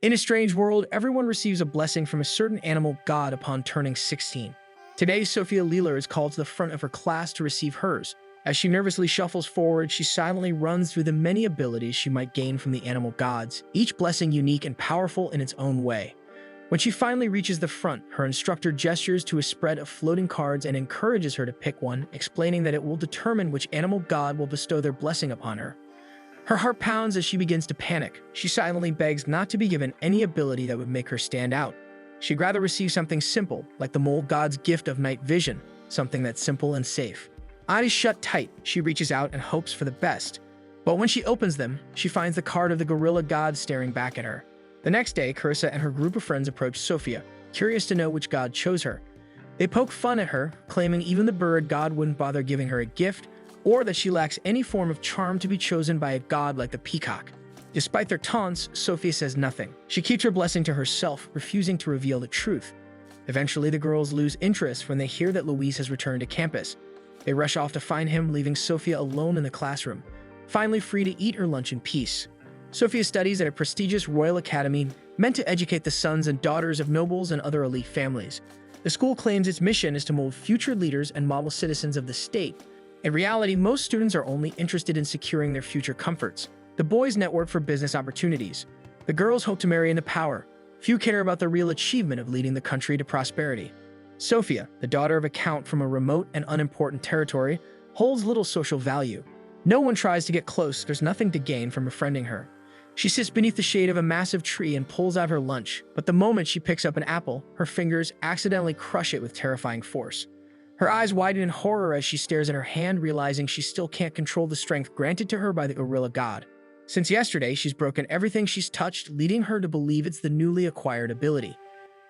In a strange world, everyone receives a blessing from a certain animal god upon turning 16. Today, Sophia Leela is called to the front of her class to receive hers. As she nervously shuffles forward, she silently runs through the many abilities she might gain from the animal gods, each blessing unique and powerful in its own way. When she finally reaches the front, her instructor gestures to a spread of floating cards and encourages her to pick one, explaining that it will determine which animal god will bestow their blessing upon her. Her heart pounds as she begins to panic. She silently begs not to be given any ability that would make her stand out. She'd rather receive something simple, like the mole god's gift of night vision, something that's simple and safe. Eyes shut tight, she reaches out and hopes for the best. But when she opens them, she finds the card of the gorilla god staring back at her. The next day, Carissa and her group of friends approach Sophia, curious to know which god chose her. They poke fun at her, claiming even the bird god wouldn't bother giving her a gift, or that she lacks any form of charm to be chosen by a god like the peacock. Despite their taunts, Sophia says nothing. She keeps her blessing to herself, refusing to reveal the truth. Eventually, the girls lose interest when they hear that Luis has returned to campus. They rush off to find him, leaving Sophia alone in the classroom, finally free to eat her lunch in peace. Sophia studies at a prestigious royal academy meant to educate the sons and daughters of nobles and other elite families. The school claims its mission is to mold future leaders and model citizens of the state. In reality, most students are only interested in securing their future comforts. The boys network for business opportunities. The girls hope to marry into power. Few care about the real achievement of leading the country to prosperity. Sophia, the daughter of a count from a remote and unimportant territory, holds little social value. No one tries to get close. There's nothing to gain from befriending her. She sits beneath the shade of a massive tree and pulls out her lunch, but the moment she picks up an apple, her fingers accidentally crush it with terrifying force. Her eyes widen in horror as she stares at her hand, realizing she still can't control the strength granted to her by the gorilla god. Since yesterday, she's broken everything she's touched, leading her to believe it's the newly acquired ability.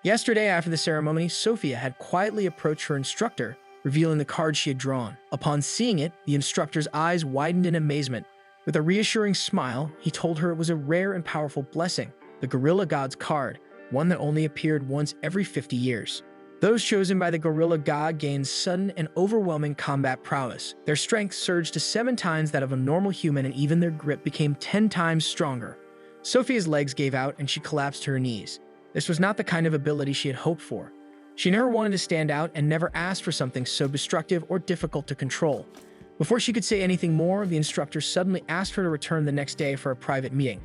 Yesterday, after the ceremony, Sophia had quietly approached her instructor, revealing the card she had drawn. Upon seeing it, the instructor's eyes widened in amazement. With a reassuring smile, he told her it was a rare and powerful blessing, the gorilla god's card, one that only appeared once every 50 years. Those chosen by the gorilla god gained sudden and overwhelming combat prowess. Their strength surged to 7 times that of a normal human, and even their grip became 10 times stronger. Sophia's legs gave out and she collapsed to her knees. This was not the kind of ability she had hoped for. She never wanted to stand out and never asked for something so destructive or difficult to control. Before she could say anything more, the instructor suddenly asked her to return the next day for a private meeting.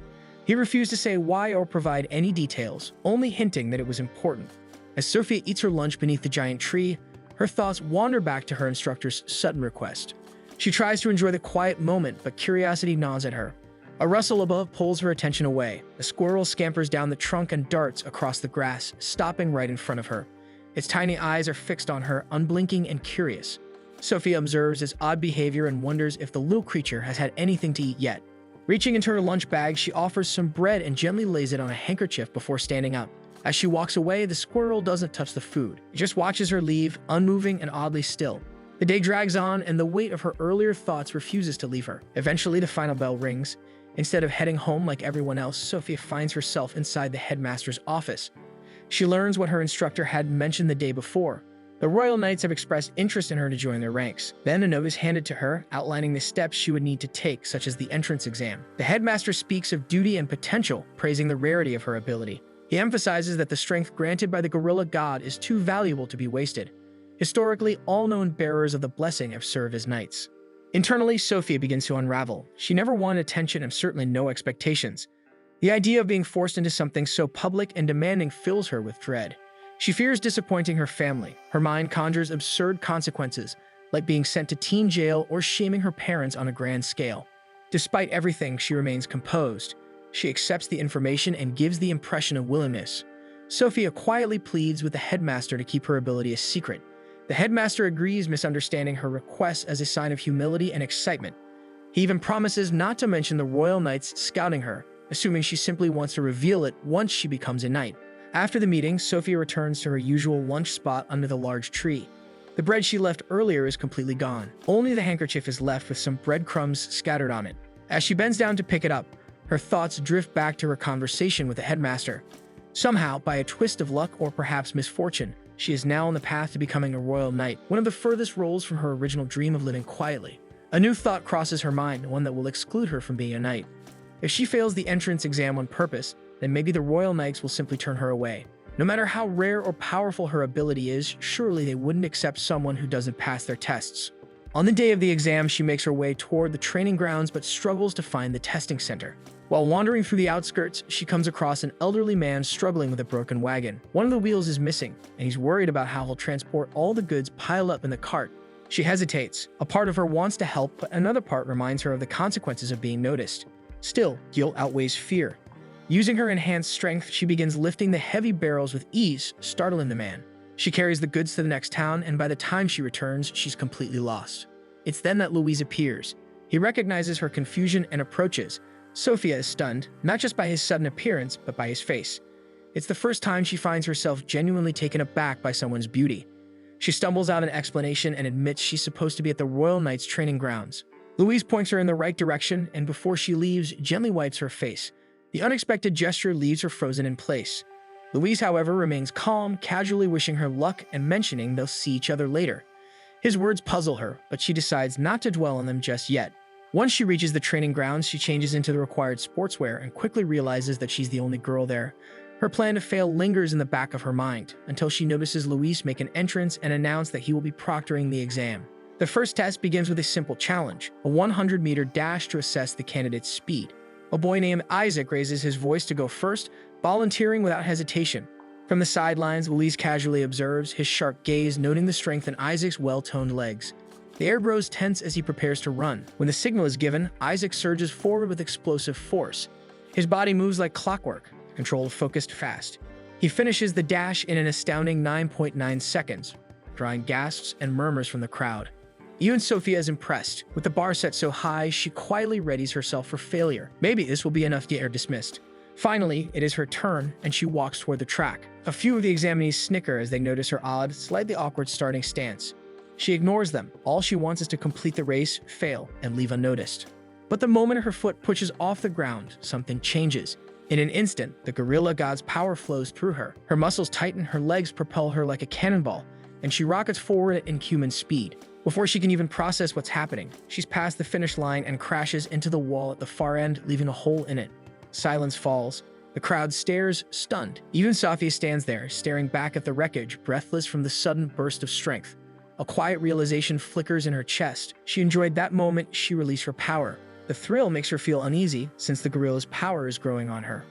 He refused to say why or provide any details, only hinting that it was important. As Sophia eats her lunch beneath the giant tree, her thoughts wander back to her instructor's sudden request. She tries to enjoy the quiet moment, but curiosity gnaws at her. A rustle above pulls her attention away. A squirrel scampers down the trunk and darts across the grass, stopping right in front of her. Its tiny eyes are fixed on her, unblinking and curious. Sophia observes its odd behavior and wonders if the little creature has had anything to eat yet. Reaching into her lunch bag, she offers some bread and gently lays it on a handkerchief before standing up. As she walks away, the squirrel doesn't touch the food. It just watches her leave, unmoving and oddly still. The day drags on, and the weight of her earlier thoughts refuses to leave her. Eventually, the final bell rings. Instead of heading home like everyone else, Sophia finds herself inside the headmaster's office. She learns what her instructor had mentioned the day before. The Royal Knights have expressed interest in her to join their ranks. Then a note is handed to her, outlining the steps she would need to take, such as the entrance exam. The headmaster speaks of duty and potential, praising the rarity of her ability. He emphasizes that the strength granted by the gorilla god is too valuable to be wasted. Historically, all known bearers of the blessing have served as knights. Internally, Sophia begins to unravel. She never wanted attention and certainly no expectations. The idea of being forced into something so public and demanding fills her with dread. She fears disappointing her family. Her mind conjures absurd consequences, like being sent to teen jail or shaming her parents on a grand scale. Despite everything, she remains composed. She accepts the information and gives the impression of willingness. Sophia quietly pleads with the headmaster to keep her ability a secret. The headmaster agrees, misunderstanding her request as a sign of humility and excitement. He even promises not to mention the Royal Knights scouting her, assuming she simply wants to reveal it once she becomes a knight. After the meeting, Sophia returns to her usual lunch spot under the large tree. The bread she left earlier is completely gone. Only the handkerchief is left with some breadcrumbs scattered on it. As she bends down to pick it up, her thoughts drift back to her conversation with the headmaster. Somehow, by a twist of luck or perhaps misfortune, she is now on the path to becoming a royal knight, one of the furthest roles from her original dream of living quietly. A new thought crosses her mind, one that will exclude her from being a knight. If she fails the entrance exam on purpose, then maybe the Royal Knights will simply turn her away. No matter how rare or powerful her ability is, surely they wouldn't accept someone who doesn't pass their tests. On the day of the exam, she makes her way toward the training grounds but struggles to find the testing center. While wandering through the outskirts, she comes across an elderly man struggling with a broken wagon. One of the wheels is missing, and he's worried about how he'll transport all the goods piled up in the cart. She hesitates. A part of her wants to help, but another part reminds her of the consequences of being noticed. Still, guilt outweighs fear. Using her enhanced strength, she begins lifting the heavy barrels with ease, startling the man. She carries the goods to the next town, and by the time she returns, she's completely lost. It's then that Louise appears. He recognizes her confusion and approaches. Sophia is stunned, not just by his sudden appearance, but by his face. It's the first time she finds herself genuinely taken aback by someone's beauty. She stumbles out an explanation and admits she's supposed to be at the Royal Knights training grounds. Louise points her in the right direction, and before she leaves, gently wipes her face. The unexpected gesture leaves her frozen in place. Louise, however, remains calm, casually wishing her luck and mentioning they'll see each other later. His words puzzle her, but she decides not to dwell on them just yet. Once she reaches the training grounds, she changes into the required sportswear and quickly realizes that she's the only girl there. Her plan to fail lingers in the back of her mind, until she notices Louise make an entrance and announce that he will be proctoring the exam. The first test begins with a simple challenge, a 100-meter dash to assess the candidate's speed. A boy named Isaac raises his voice to go first, volunteering without hesitation. From the sidelines, Louise casually observes, his sharp gaze noting the strength in Isaac's well-toned legs. The air grows tense as he prepares to run. When the signal is given, Isaac surges forward with explosive force. His body moves like clockwork, controlled, focused, fast. He finishes the dash in an astounding 9.9 seconds, drawing gasps and murmurs from the crowd. Even Sophia is impressed. With the bar set so high, she quietly readies herself for failure. Maybe this will be enough to get her dismissed. Finally, it is her turn, and she walks toward the track. A few of the examinees snicker as they notice her odd, slightly awkward starting stance. She ignores them. All she wants is to complete the race, fail, and leave unnoticed. But the moment her foot pushes off the ground, something changes. In an instant, the gorilla god's power flows through her. Her muscles tighten, her legs propel her like a cannonball, and she rockets forward at inhuman speed. Before she can even process what's happening, she's past the finish line and crashes into the wall at the far end, leaving a hole in it. Silence falls. The crowd stares, stunned. Even Sophia stands there, staring back at the wreckage, breathless from the sudden burst of strength. A quiet realization flickers in her chest. She enjoyed that moment. She released her power. The thrill makes her feel uneasy, since the gorilla's power is growing on her.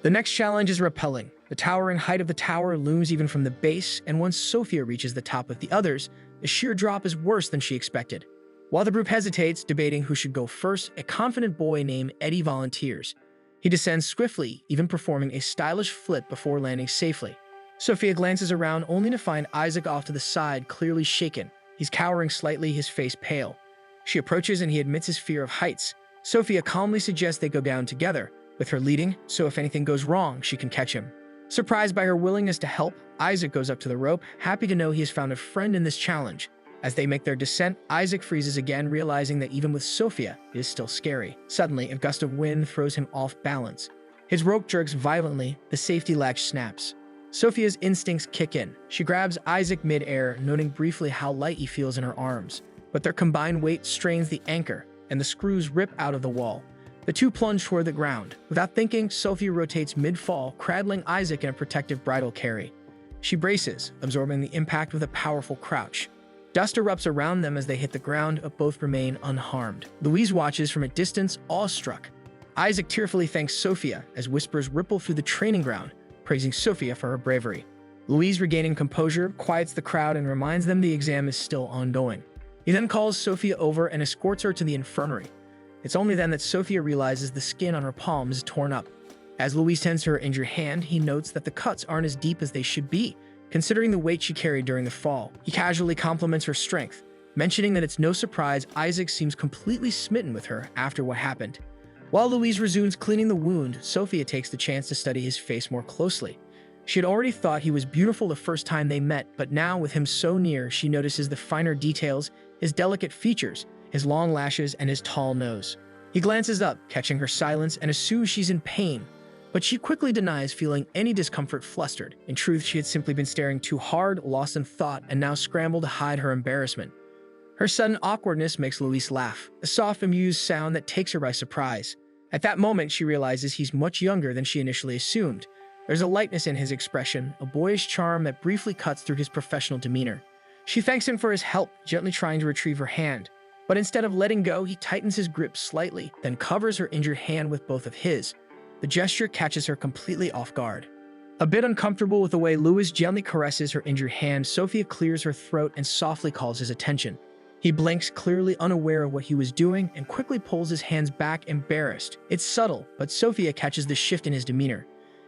The next challenge is repelling. The towering height of the tower looms even from the base, and once Sophia reaches the top with the others, the sheer drop is worse than she expected. While the group hesitates, debating who should go first, a confident boy named Eddie volunteers. He descends swiftly, even performing a stylish flip before landing safely. Sophia glances around only to find Isaac off to the side, clearly shaken. He's cowering slightly, his face pale. She approaches and he admits his fear of heights. Sophia calmly suggests they go down together, with her leading, so if anything goes wrong, she can catch him. Surprised by her willingness to help, Isaac goes up to the rope, happy to know he has found a friend in this challenge. As they make their descent, Isaac freezes again, realizing that even with Sophia, it is still scary. Suddenly, a gust of wind throws him off balance. His rope jerks violently, the safety latch snaps. Sophia's instincts kick in. She grabs Isaac mid-air, noting briefly how light he feels in her arms. But their combined weight strains the anchor, and the screws rip out of the wall. The two plunge toward the ground. Without thinking, Sophia rotates mid-fall, cradling Isaac in a protective bridal carry. She braces, absorbing the impact with a powerful crouch. Dust erupts around them as they hit the ground, but both remain unharmed. Louise watches from a distance, awestruck. Isaac tearfully thanks Sophia as whispers ripple through the training ground, praising Sophia for her bravery. Louise, regaining composure, quiets the crowd and reminds them the exam is still ongoing. He then calls Sophia over and escorts her to the infirmary. It's only then that Sophia realizes the skin on her palm is torn up. As Louise tends to her injured hand, he notes that the cuts aren't as deep as they should be, considering the weight she carried during the fall. He casually compliments her strength, mentioning that it's no surprise Isaac seems completely smitten with her after what happened. While Louise resumes cleaning the wound, Sophia takes the chance to study his face more closely. She had already thought he was beautiful the first time they met, but now with him so near, she notices the finer details, his delicate features, his long lashes, and his tall nose. He glances up, catching her silence, and assumes she's in pain, but she quickly denies feeling any discomfort. Flustered. In truth, she had simply been staring too hard, lost in thought, and now scrambled to hide her embarrassment. Her sudden awkwardness makes Louise laugh, a soft, amused sound that takes her by surprise. At that moment, she realizes he's much younger than she initially assumed. There's a lightness in his expression, a boyish charm that briefly cuts through his professional demeanor. She thanks him for his help, gently trying to retrieve her hand. But instead of letting go, he tightens his grip slightly, then covers her injured hand with both of his. The gesture catches her completely off guard. A bit uncomfortable with the way Louis gently caresses her injured hand, Sophia clears her throat and softly calls his attention. He blinks, clearly unaware of what he was doing, and quickly pulls his hands back, embarrassed. It's subtle, but Sophia catches the shift in his demeanor.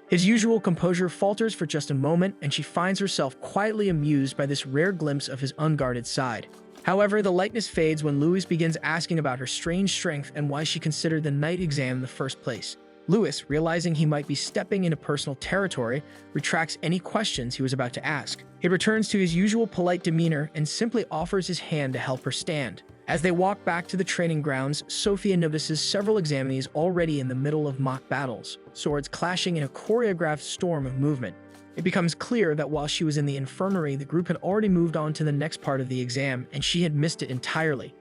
His usual composure falters for just a moment, and she finds herself quietly amused by this rare glimpse of his unguarded side. However, the lightness fades when Louis begins asking about her strange strength and why she considered the night exam in the first place. Louis, realizing he might be stepping into personal territory, retracts any questions he was about to ask. He returns to his usual polite demeanor and simply offers his hand to help her stand. As they walk back to the training grounds, Sophia notices several examinees already in the middle of mock battles, swords clashing in a choreographed storm of movement. It becomes clear that while she was in the infirmary, the group had already moved on to the next part of the exam, and she had missed it entirely.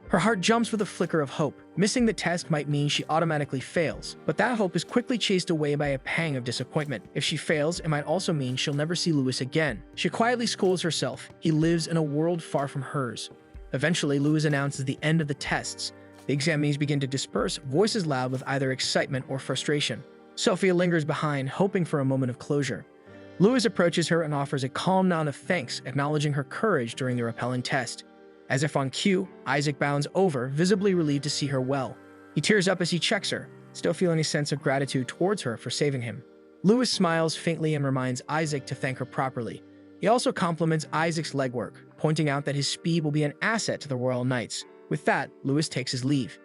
Her heart jumps with a flicker of hope. Missing the test might mean she automatically fails, but that hope is quickly chased away by a pang of disappointment. If she fails, it might also mean she'll never see Louis again. She quietly scolds herself. He lives in a world far from hers. Eventually, Louis announces the end of the tests. The examinees begin to disperse, voices loud with either excitement or frustration. Sophia lingers behind, hoping for a moment of closure. Louis approaches her and offers a calm nod of thanks, acknowledging her courage during the repelling test. As if on cue, Isaac bounds over, visibly relieved to see her well. He tears up as he checks her, still feeling a sense of gratitude towards her for saving him. Louis smiles faintly and reminds Isaac to thank her properly. He also compliments Isaac's legwork, pointing out that his speed will be an asset to the Royal Knights. With that, Louis takes his leave.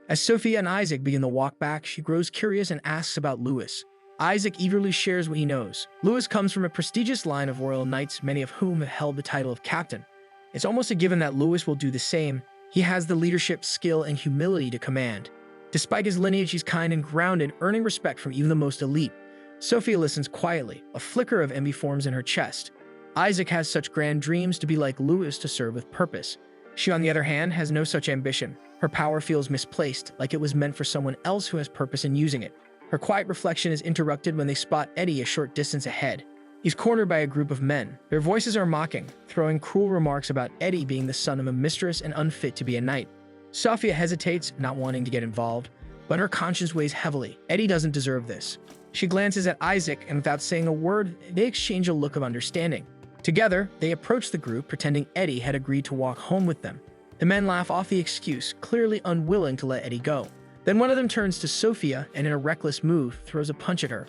As Sophia and Isaac begin the walk back, she grows curious and asks about Louis. Isaac eagerly shares what he knows. Louis comes from a prestigious line of Royal Knights, many of whom have held the title of captain. It's almost a given that Louis will do the same. He has the leadership, skill, and humility to command. Despite his lineage, he's kind and grounded, earning respect from even the most elite. Sophia listens quietly. A flicker of envy forms in her chest. Isaac has such grand dreams to be like Louis, to serve with purpose. She, on the other hand, has no such ambition. Her power feels misplaced, like it was meant for someone else who has purpose in using it. Her quiet reflection is interrupted when they spot Eddie a short distance ahead. He's cornered by a group of men. Their voices are mocking, throwing cruel remarks about Eddie being the son of a mistress and unfit to be a knight. Sophia hesitates, not wanting to get involved, but her conscience weighs heavily. Eddie doesn't deserve this. She glances at Isaac, and without saying a word, they exchange a look of understanding. Together, they approach the group, pretending Eddie had agreed to walk home with them. The men laugh off the excuse, clearly unwilling to let Eddie go. Then one of them turns to Sophia and, in a reckless move, throws a punch at her.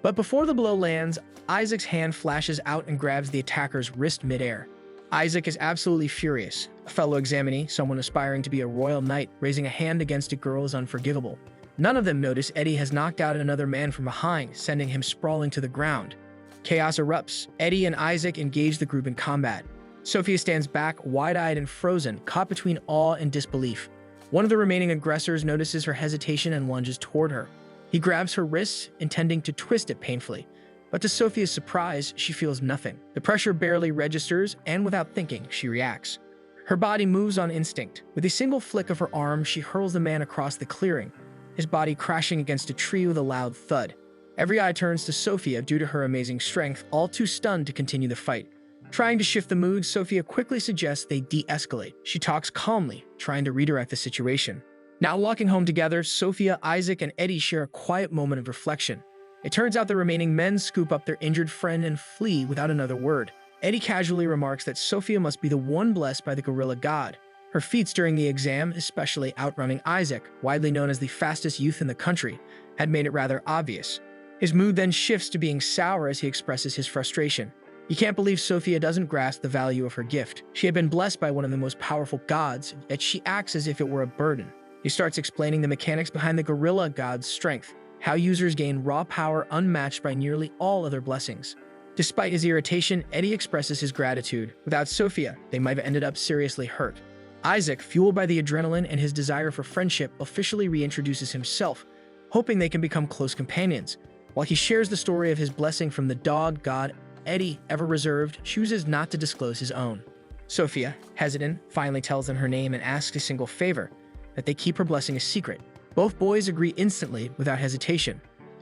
But before the blow lands, Isaac's hand flashes out and grabs the attacker's wrist midair. Isaac is absolutely furious. A fellow examinee, someone aspiring to be a royal knight, raising a hand against a girl is unforgivable. None of them notice Eddie has knocked out another man from behind, sending him sprawling to the ground. Chaos erupts. Eddie and Isaac engage the group in combat. Sophia stands back, wide-eyed and frozen, caught between awe and disbelief. One of the remaining aggressors notices her hesitation and lunges toward her. He grabs her wrists, intending to twist it painfully. But to Sophia's surprise, she feels nothing. The pressure barely registers, and without thinking, she reacts. Her body moves on instinct. With a single flick of her arm, she hurls the man across the clearing, his body crashing against a tree with a loud thud. Every eye turns to Sophia due to her amazing strength, all too stunned to continue the fight. Trying to shift the mood, Sophia quickly suggests they de-escalate. She talks calmly, trying to redirect the situation. Now walking home together, Sophia, Isaac, and Eddie share a quiet moment of reflection. It turns out the remaining men scoop up their injured friend and flee without another word. Eddie casually remarks that Sophia must be the one blessed by the gorilla god. Her feats during the exam, especially outrunning Isaac, widely known as the fastest youth in the country, had made it rather obvious. His mood then shifts to being sour as he expresses his frustration. He can't believe Sophia doesn't grasp the value of her gift. She had been blessed by one of the most powerful gods, yet she acts as if it were a burden. He starts explaining the mechanics behind the gorilla god's strength, how users gain raw power unmatched by nearly all other blessings. Despite his irritation, Eddie expresses his gratitude. Without Sophia, they might have ended up seriously hurt. Isaac, fueled by the adrenaline and his desire for friendship, officially reintroduces himself, hoping they can become close companions. While he shares the story of his blessing from the dog god, Eddie, ever reserved, chooses not to disclose his own. Sophia, hesitant, finally tells them her name and asks a single favor, that they keep her blessing a secret. Both boys agree instantly, without hesitation.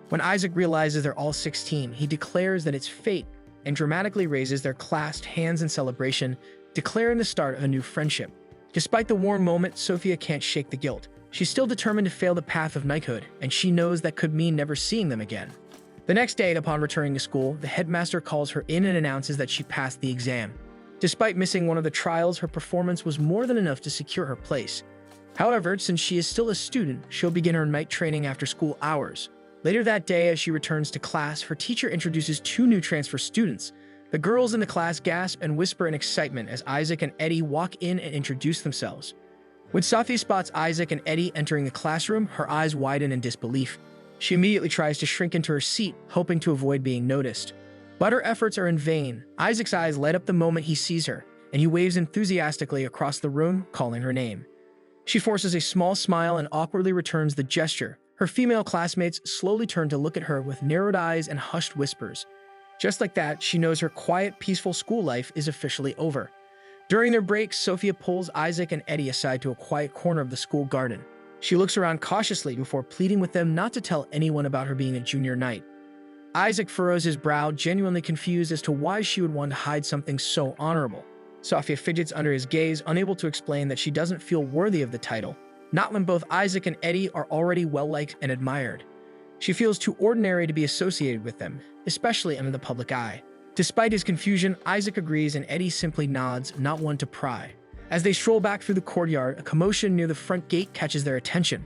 When Isaac realizes they're all 16, he declares that it's fate and dramatically raises their clasped hands in celebration, declaring the start of a new friendship. Despite the warm moment, Sophia can't shake the guilt. She's still determined to fail the path of knighthood, and she knows that could mean never seeing them again. The next day, upon returning to school, the headmaster calls her in and announces that she passed the exam. Despite missing one of the trials, her performance was more than enough to secure her place. However, since she is still a student, she'll begin her night training after school hours. Later that day, as she returns to class, her teacher introduces two new transfer students. The girls in the class gasp and whisper in excitement as Isaac and Eddie walk in and introduce themselves. When Sophia spots Isaac and Eddie entering the classroom, her eyes widen in disbelief. She immediately tries to shrink into her seat, hoping to avoid being noticed. But her efforts are in vain. Isaac's eyes light up the moment he sees her, and he waves enthusiastically across the room, calling her name. She forces a small smile and awkwardly returns the gesture. Her female classmates slowly turn to look at her with narrowed eyes and hushed whispers. Just like that, she knows her quiet, peaceful school life is officially over. During their breaks, Sophia pulls Isaac and Eddie aside to a quiet corner of the school garden. She looks around cautiously before pleading with them not to tell anyone about her being a junior knight. Isaac furrows his brow, genuinely confused as to why she would want to hide something so honorable. Sophia fidgets under his gaze, unable to explain that she doesn't feel worthy of the title, not when both Isaac and Eddie are already well-liked and admired. She feels too ordinary to be associated with them, especially under the public eye. Despite his confusion, Isaac agrees and Eddie simply nods, not one to pry. As they stroll back through the courtyard, a commotion near the front gate catches their attention.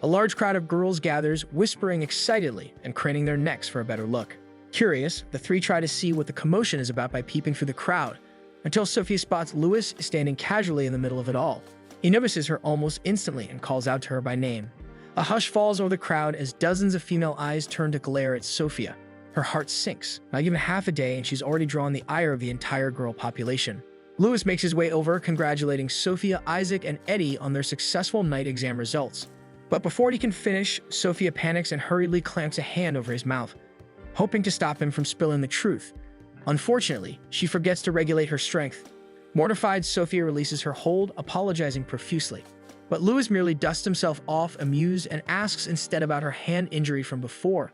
A large crowd of girls gathers, whispering excitedly and craning their necks for a better look. Curious, the three try to see what the commotion is about by peeping through the crowd, until Sophia spots Louis standing casually in the middle of it all. He notices her almost instantly and calls out to her by name. A hush falls over the crowd as dozens of female eyes turn to glare at Sophia. Her heart sinks. Not even half a day and she's already drawn the ire of the entire girl population. Louis makes his way over, congratulating Sophia, Isaac, and Eddie on their successful night exam results. But before he can finish, Sophia panics and hurriedly clamps a hand over his mouth, hoping to stop him from spilling the truth. Unfortunately, she forgets to regulate her strength. Mortified, Sophia releases her hold, apologizing profusely. But Louis merely dusts himself off, amused, and asks instead about her hand injury from before.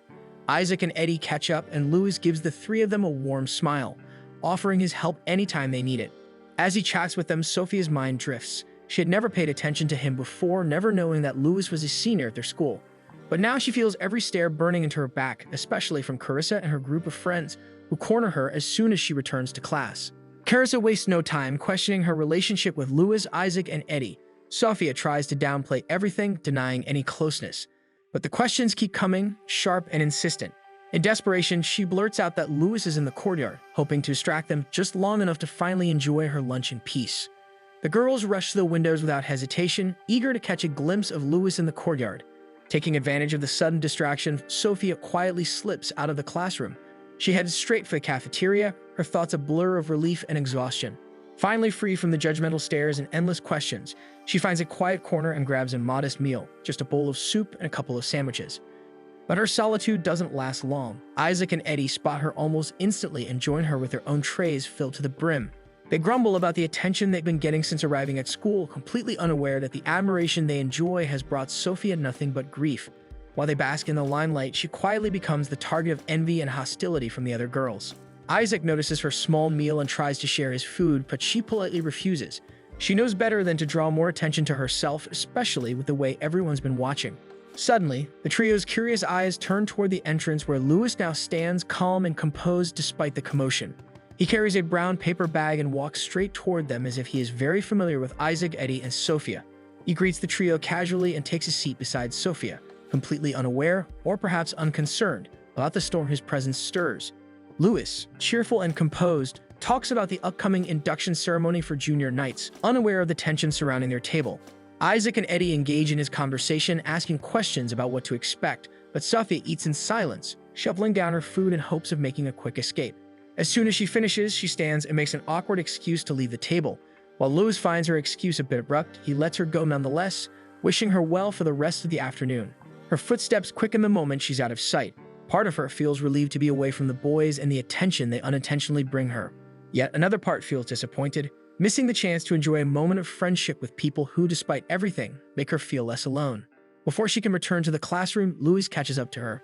Isaac and Eddie catch up, and Louis gives the three of them a warm smile, offering his help anytime they need it. As he chats with them, Sophia's mind drifts. She had never paid attention to him before, never knowing that Louis was a senior at their school. But now she feels every stare burning into her back, especially from Carissa and her group of friends, who corner her as soon as she returns to class. Carissa wastes no time questioning her relationship with Louis, Isaac, and Eddie. Sophia tries to downplay everything, denying any closeness. But the questions keep coming, sharp and insistent. In desperation, she blurts out that Louis is in the courtyard, hoping to distract them just long enough to finally enjoy her lunch in peace. The girls rush to the windows without hesitation, eager to catch a glimpse of Louis in the courtyard. Taking advantage of the sudden distraction, Sophia quietly slips out of the classroom. She heads straight for the cafeteria, her thoughts a blur of relief and exhaustion. Finally free from the judgmental stares and endless questions, she finds a quiet corner and grabs a modest meal, just a bowl of soup and a couple of sandwiches. But her solitude doesn't last long. Isaac and Eddie spot her almost instantly and join her with their own trays filled to the brim. They grumble about the attention they've been getting since arriving at school, completely unaware that the admiration they enjoy has brought Sophia nothing but grief. While they bask in the limelight, she quietly becomes the target of envy and hostility from the other girls. Isaac notices her small meal and tries to share his food, but she politely refuses. She knows better than to draw more attention to herself, especially with the way everyone's been watching. Suddenly, the trio's curious eyes turn toward the entrance where Louis now stands calm and composed despite the commotion. He carries a brown paper bag and walks straight toward them as if he is very familiar with Isaac, Eddie, and Sophia. He greets the trio casually and takes a seat beside Sophia, completely unaware, or perhaps unconcerned, about the storm his presence stirs. Louis, cheerful and composed, talks about the upcoming induction ceremony for junior knights, unaware of the tension surrounding their table. Isaac and Eddie engage in his conversation, asking questions about what to expect, but Sophia eats in silence, shoveling down her food in hopes of making a quick escape. As soon as she finishes, she stands and makes an awkward excuse to leave the table. While Louis finds her excuse a bit abrupt, he lets her go nonetheless, wishing her well for the rest of the afternoon. Her footsteps quicken the moment she's out of sight. Part of her feels relieved to be away from the boys and the attention they unintentionally bring her. Yet another part feels disappointed, missing the chance to enjoy a moment of friendship with people who, despite everything, make her feel less alone. Before she can return to the classroom, Louis catches up to her.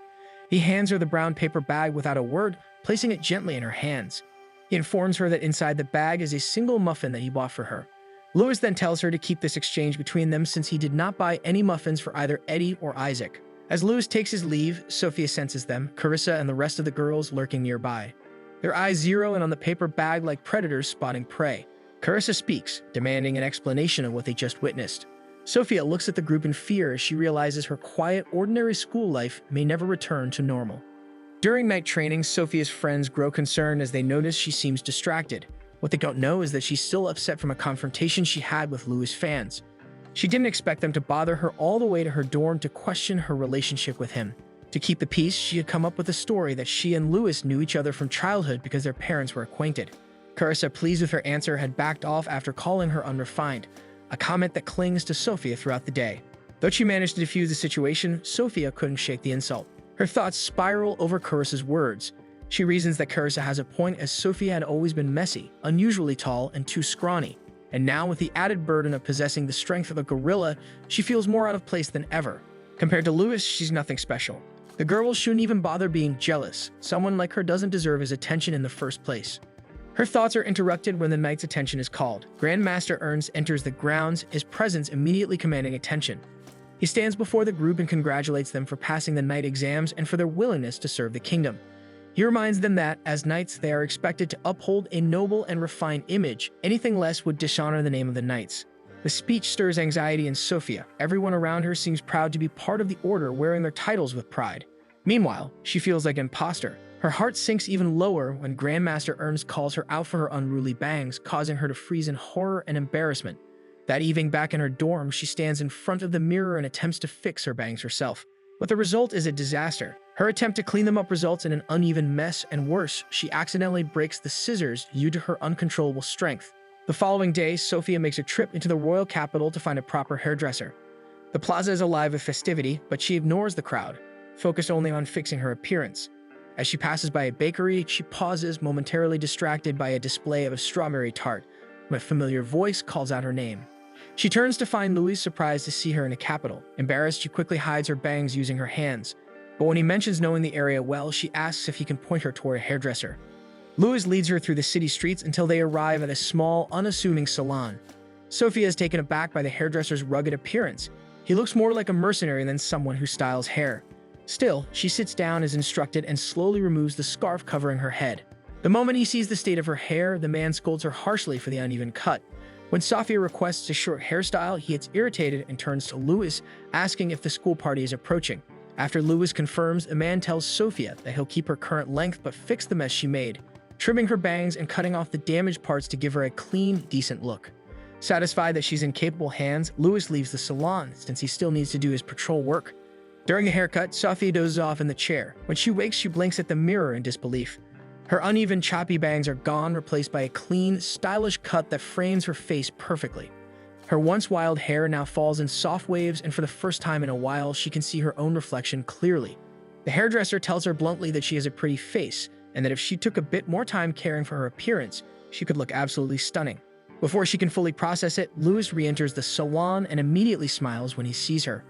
He hands her the brown paper bag without a word, placing it gently in her hands. He informs her that inside the bag is a single muffin that he bought for her. Louis then tells her to keep this exchange between them since he did not buy any muffins for either Eddie or Isaac. As Louis takes his leave, Sophia senses them, Carissa and the rest of the girls lurking nearby. Their eyes zero in on the paper bag like predators spotting prey. Carissa speaks, demanding an explanation of what they just witnessed. Sophia looks at the group in fear as she realizes her quiet, ordinary school life may never return to normal. During night training, Sophia's friends grow concerned as they notice she seems distracted. What they don't know is that she's still upset from a confrontation she had with Louis' fans. She didn't expect them to bother her all the way to her dorm to question her relationship with him. To keep the peace, she had come up with a story that she and Louis knew each other from childhood because their parents were acquainted. Carissa, pleased with her answer, had backed off after calling her unrefined, a comment that clings to Sophia throughout the day. Though she managed to defuse the situation, Sophia couldn't shake the insult. Her thoughts spiral over Carissa's words. She reasons that Carissa has a point as Sophia had always been messy, unusually tall, and too scrawny. And now, with the added burden of possessing the strength of a gorilla, she feels more out of place than ever. Compared to Louis, she's nothing special. The girls shouldn't even bother being jealous. Someone like her doesn't deserve his attention in the first place. Her thoughts are interrupted when the knight's attention is called. Grandmaster Ernst enters the grounds, his presence immediately commanding attention. He stands before the group and congratulates them for passing the knight exams and for their willingness to serve the kingdom. He reminds them that, as knights, they are expected to uphold a noble and refined image. Anything less would dishonor the name of the knights. The speech stirs anxiety in Sophia. Everyone around her seems proud to be part of the order, wearing their titles with pride. Meanwhile, she feels like an imposter. Her heart sinks even lower when Grandmaster Ernst calls her out for her unruly bangs, causing her to freeze in horror and embarrassment. That evening, back in her dorm, she stands in front of the mirror and attempts to fix her bangs herself. But the result is a disaster. Her attempt to clean them up results in an uneven mess, and worse, she accidentally breaks the scissors due to her uncontrollable strength. The following day, Sophia makes a trip into the royal capital to find a proper hairdresser. The plaza is alive with festivity, but she ignores the crowd, focused only on fixing her appearance. As she passes by a bakery, she pauses, momentarily distracted by a display of a strawberry tart, when a familiar voice calls out her name. She turns to find Louis, surprised to see her in the capital. Embarrassed, she quickly hides her bangs using her hands. But when he mentions knowing the area well, she asks if he can point her toward a hairdresser. Louis leads her through the city streets until they arrive at a small, unassuming salon. Sophia is taken aback by the hairdresser's rugged appearance. He looks more like a mercenary than someone who styles hair. Still, she sits down as instructed and slowly removes the scarf covering her head. The moment he sees the state of her hair, the man scolds her harshly for the uneven cut. When Sophia requests a short hairstyle, he gets irritated and turns to Louis, asking if the school party is approaching. After Louis confirms, the man tells Sophia that he'll keep her current length but fix the mess she made, trimming her bangs and cutting off the damaged parts to give her a clean, decent look. Satisfied that she's in capable hands, Louis leaves the salon since he still needs to do his patrol work. During the haircut, Sophia dozes off in the chair. When she wakes, she blinks at the mirror in disbelief. Her uneven, choppy bangs are gone, replaced by a clean, stylish cut that frames her face perfectly. Her once wild hair now falls in soft waves, and for the first time in a while, she can see her own reflection clearly. The hairdresser tells her bluntly that she has a pretty face, and that if she took a bit more time caring for her appearance, she could look absolutely stunning. Before she can fully process it, Louis re-enters the salon and immediately smiles when he sees her.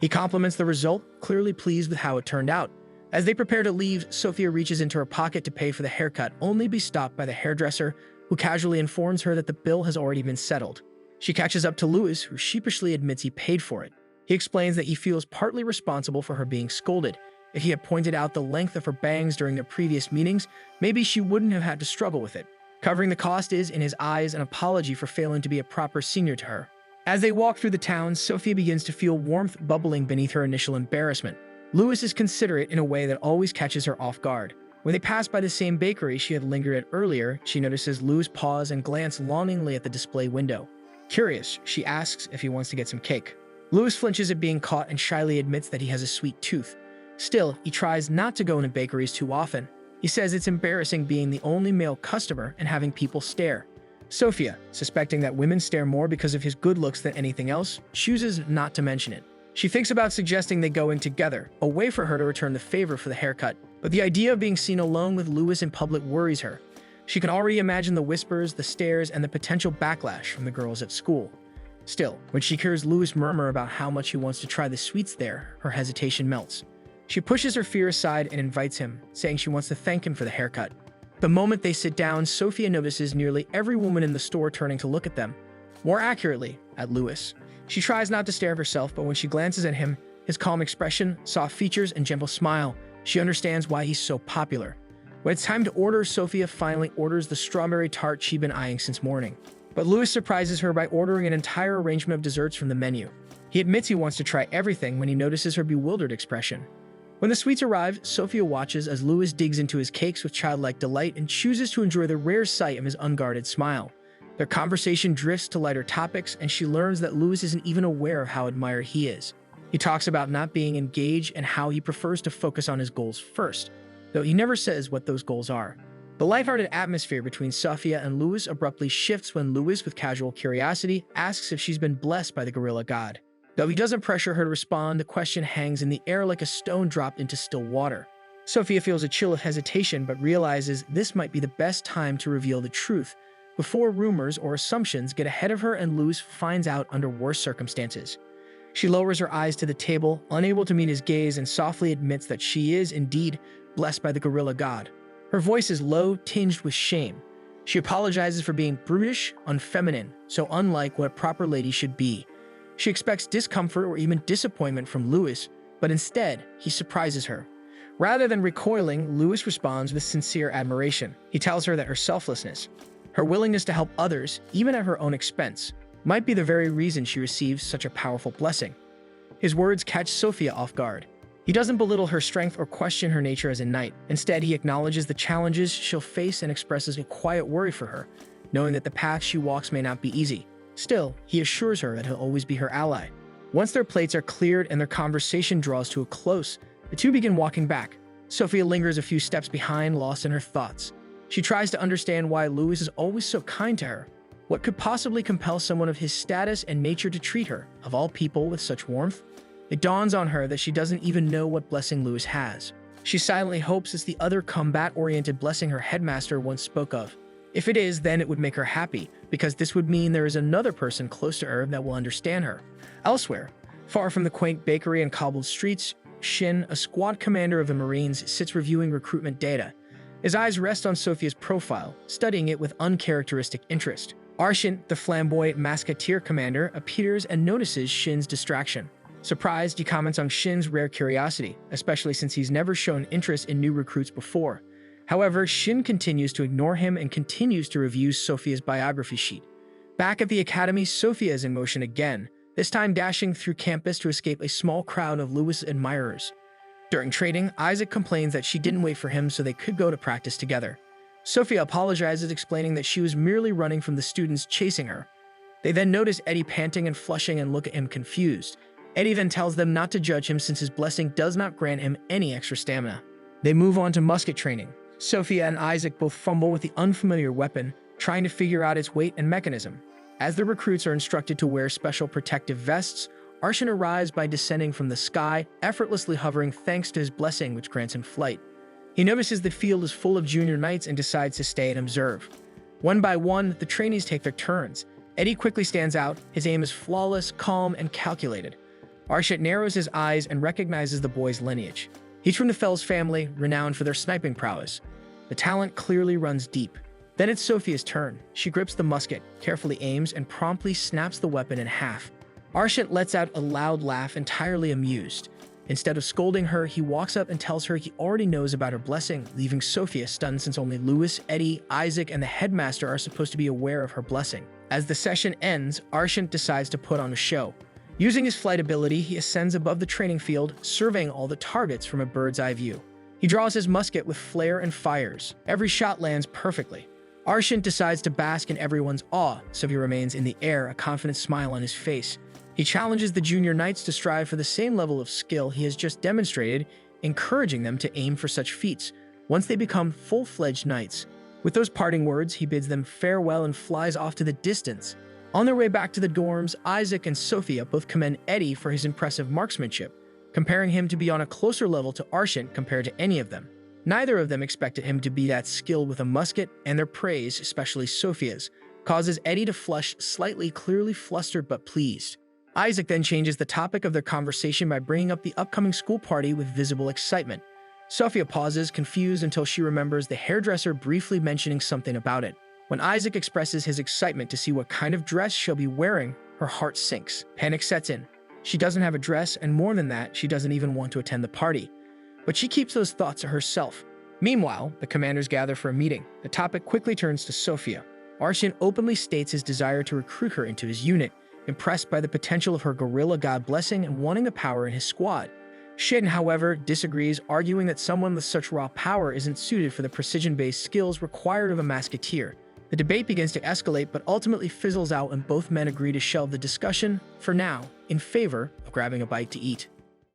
He compliments the result, clearly pleased with how it turned out. As they prepare to leave, Sophia reaches into her pocket to pay for the haircut, only to be stopped by the hairdresser, who casually informs her that the bill has already been settled. She catches up to Louis, who sheepishly admits he paid for it. He explains that he feels partly responsible for her being scolded. If he had pointed out the length of her bangs during their previous meetings, maybe she wouldn't have had to struggle with it. Covering the cost is, in his eyes, an apology for failing to be a proper senior to her. As they walk through the town, Sophia begins to feel warmth bubbling beneath her initial embarrassment. Louis is considerate in a way that always catches her off guard. When they pass by the same bakery she had lingered at earlier, she notices Louis pause and glance longingly at the display window. Curious, she asks if he wants to get some cake. Louis flinches at being caught and shyly admits that he has a sweet tooth. Still, he tries not to go into bakeries too often. He says it's embarrassing being the only male customer and having people stare. Sophia, suspecting that women stare more because of his good looks than anything else, chooses not to mention it. She thinks about suggesting they go in together, a way for her to return the favor for the haircut. But the idea of being seen alone with Louis in public worries her. She can already imagine the whispers, the stares, and the potential backlash from the girls at school. Still, when she hears Louis murmur about how much he wants to try the sweets there, her hesitation melts. She pushes her fear aside and invites him, saying she wants to thank him for the haircut. The moment they sit down, Sophia notices nearly every woman in the store turning to look at them. More accurately, at Louis. She tries not to stare at herself, but when she glances at him, his calm expression, soft features, and gentle smile, she understands why he's so popular. When it's time to order, Sophia finally orders the strawberry tart she'd been eyeing since morning. But Louis surprises her by ordering an entire arrangement of desserts from the menu. He admits he wants to try everything when he notices her bewildered expression. When the sweets arrive, Sophia watches as Louis digs into his cakes with childlike delight and chooses to enjoy the rare sight of his unguarded smile. Their conversation drifts to lighter topics, and she learns that Louis isn't even aware of how admired he is. He talks about not being engaged and how he prefers to focus on his goals first, though he never says what those goals are. The lighthearted atmosphere between Sophia and Louis abruptly shifts when Louis, with casual curiosity, asks if she's been blessed by the gorilla god. Though he doesn't pressure her to respond, the question hangs in the air like a stone dropped into still water. Sophia feels a chill of hesitation but realizes this might be the best time to reveal the truth, before rumors or assumptions get ahead of her and Louis finds out under worse circumstances. She lowers her eyes to the table, unable to meet his gaze, and softly admits that she is, indeed, blessed by the gorilla god. Her voice is low, tinged with shame. She apologizes for being brutish, unfeminine, so unlike what a proper lady should be. She expects discomfort or even disappointment from Louis, but instead, he surprises her. Rather than recoiling, Louis responds with sincere admiration. He tells her that her selflessness, her willingness to help others, even at her own expense, might be the very reason she receives such a powerful blessing. His words catch Sophia off guard. He doesn't belittle her strength or question her nature as a knight. Instead, he acknowledges the challenges she'll face and expresses a quiet worry for her, knowing that the path she walks may not be easy. Still, he assures her that he'll always be her ally. Once their plates are cleared and their conversation draws to a close, the two begin walking back. Sophia lingers a few steps behind, lost in her thoughts. She tries to understand why Louis is always so kind to her. What could possibly compel someone of his status and nature to treat her, of all people, with such warmth? It dawns on her that she doesn't even know what blessing Louis has. She silently hopes it's the other combat-oriented blessing her headmaster once spoke of. If it is, then it would make her happy, because this would mean there is another person close to her that will understand her. Elsewhere, far from the quaint bakery and cobbled streets, Shin, a squad commander of the Marines, sits reviewing recruitment data. His eyes rest on Sophia's profile, studying it with uncharacteristic interest. Arshin, the flamboyant Musketeer commander, appears and notices Shin's distraction. Surprised, he comments on Shin's rare curiosity, especially since he's never shown interest in new recruits before. However, Shin continues to ignore him and continues to review Sophia's biography sheet. Back at the academy, Sophia is in motion again, this time dashing through campus to escape a small crowd of Louis' admirers. During training, Isaac complains that she didn't wait for him so they could go to practice together. Sophia apologizes, explaining that she was merely running from the students chasing her. They then notice Eddie panting and flushing and look at him confused. Eddie then tells them not to judge him since his blessing does not grant him any extra stamina. They move on to musket training. Sophia and Isaac both fumble with the unfamiliar weapon, trying to figure out its weight and mechanism. As the recruits are instructed to wear special protective vests, Arshin arrives by descending from the sky, effortlessly hovering thanks to his blessing which grants him flight. He notices the field is full of junior knights and decides to stay and observe. One by one, the trainees take their turns. Eddie quickly stands out. His aim is flawless, calm, and calculated. Arshin narrows his eyes and recognizes the boy's lineage. He's from the Fells family, renowned for their sniping prowess. The talent clearly runs deep. Then it's Sophia's turn. She grips the musket, carefully aims, and promptly snaps the weapon in half. Arshin lets out a loud laugh, entirely amused. Instead of scolding her, he walks up and tells her he already knows about her blessing, leaving Sophia stunned since only Louis, Eddie, Isaac, and the headmaster are supposed to be aware of her blessing. As the session ends, Arshin decides to put on a show. Using his flight ability, he ascends above the training field, surveying all the targets from a bird's eye view. He draws his musket with flare and fires. Every shot lands perfectly. Arshin decides to bask in everyone's awe, so he remains in the air, a confident smile on his face. He challenges the junior knights to strive for the same level of skill he has just demonstrated, encouraging them to aim for such feats once they become full-fledged knights. With those parting words, he bids them farewell and flies off to the distance. On their way back to the dorms, Isaac and Sophia both commend Eddie for his impressive marksmanship, comparing him to be on a closer level to Arshin compared to any of them. Neither of them expected him to be that skilled with a musket, and their praise, especially Sophia's, causes Eddie to flush slightly, clearly flustered but pleased. Isaac then changes the topic of their conversation by bringing up the upcoming school party with visible excitement. Sophia pauses, confused, until she remembers the hairdresser briefly mentioning something about it. When Isaac expresses his excitement to see what kind of dress she'll be wearing, her heart sinks. Panic sets in. She doesn't have a dress, and more than that, she doesn't even want to attend the party. But she keeps those thoughts to herself. Meanwhile, the commanders gather for a meeting. The topic quickly turns to Sophia. Arshian openly states his desire to recruit her into his unit, impressed by the potential of her gorilla god blessing and wanting the power in his squad. Shin, however, disagrees, arguing that someone with such raw power isn't suited for the precision-based skills required of a musketeer. The debate begins to escalate, but ultimately fizzles out and both men agree to shelve the discussion, for now, in favor of grabbing a bite to eat.